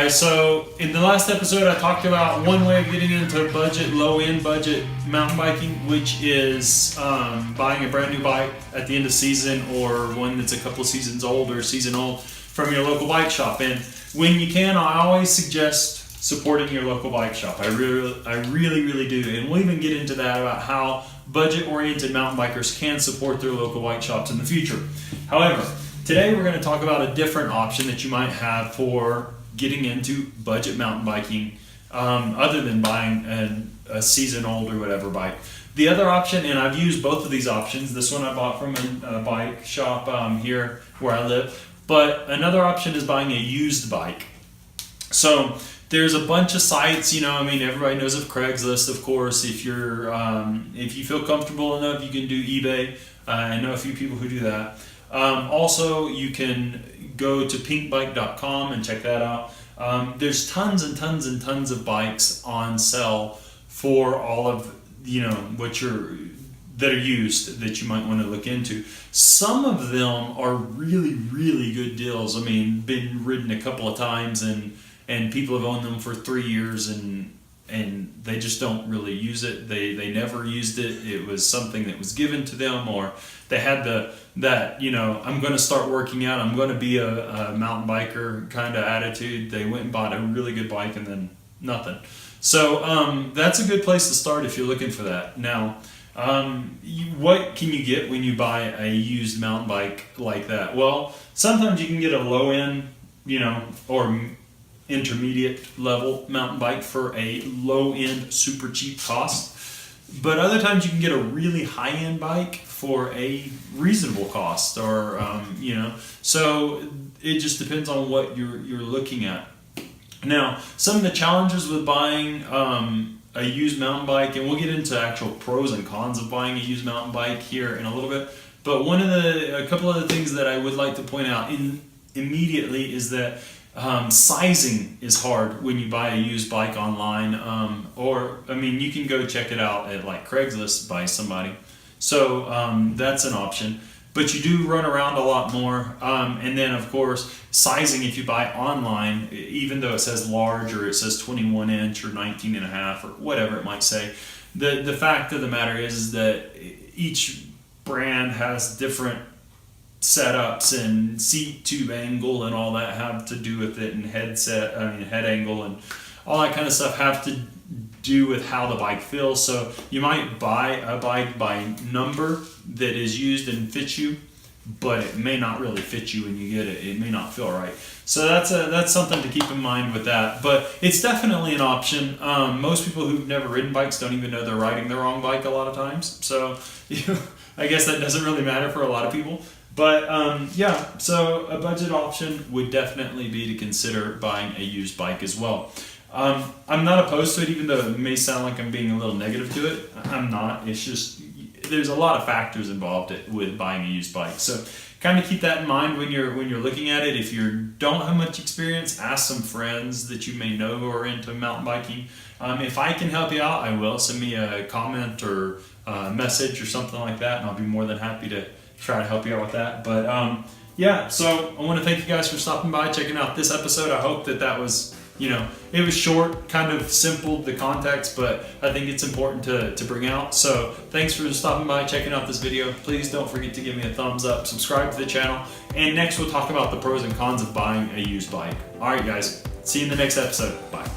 guys, so in the last episode I talked about one way of getting into budget, low-end budget mountain biking, which is buying a brand new bike at the end of season or one that's a couple of seasons old or season old from your local bike shop. And when you can, I always suggest supporting your local bike shop. I really do. And we'll even get into that about how budget-oriented mountain bikers can support their local bike shops in the future. However, today we're going to talk about a different option that you might have for getting into budget mountain biking, other than buying a season old or whatever bike. The other option, and I've used both of these options, this one I bought from a bike shop here where I live, but another option is buying a used bike. So there's a bunch of sites, everybody knows of Craigslist, of course. If you feel comfortable enough, you can do eBay. I know a few people who do that. Also, you can go to PinkBikecom and check that out. There's tons and tons of bikes on sale for all of that are used that you might want to look into. Some of them are really good deals. Been ridden a couple of times and people have owned them for 3 years and they just don't really use it. They never used it. It was something that was given to them, or they had I'm going to start working out, I'm going to be a mountain biker kind of attitude. They went and bought a really good bike and then nothing. So that's a good place to start if you're looking for that. Now, what can you get when you buy a used mountain bike like that? Well, sometimes you can get a low end, or intermediate level mountain bike for a low end super cheap cost, but other times you can get a really high end bike for a reasonable cost, or so it just depends on what you're looking at. Now, some of the challenges with buying a used mountain bike, and we'll get into actual pros and cons of buying a used mountain bike here in a little bit, but a couple of the things that I would like to point out immediately is that sizing is hard when you buy a used bike online, you can go check it out at like Craigslist by somebody. So that's an option, but you do run around a lot more. And then of course, sizing, if you buy online, even though it says large or it says 21 inch or 19 and a half or whatever it might say, the fact of the matter is that each brand has different setups, and seat tube angle and all that have to do with it, and head angle and all that kind of stuff have to do with how the bike feels. So you might buy a bike by number that is used and fits you, but it may not really fit you when you get it. It may not feel right. So that's something to keep in mind with that. But it's definitely an option. Most people who've never ridden bikes don't even know they're riding the wrong bike a lot of times. So I guess that doesn't really matter for a lot of people. But so a budget option would definitely be to consider buying a used bike as well. I'm not opposed to it, even though it may sound like I'm being a little negative to it. I'm not. It's just there's a lot of factors involved with buying a used bike. So kind of keep that in mind when you're looking at it. If you don't have much experience, ask some friends that you may know who are into mountain biking. If I can help you out, I will. Send me a comment or a message or something like that, and I'll be more than happy to try to help you out with that. But so I want to thank you guys for stopping by, checking out this episode. I hope that was, it was short, kind of simple, the context, but I think it's important to bring out. So thanks for stopping by, checking out this video. Please don't forget to give me a thumbs up, subscribe to the channel, and next we'll talk about the pros and cons of buying a used bike. All right, guys, see you in the next episode. Bye.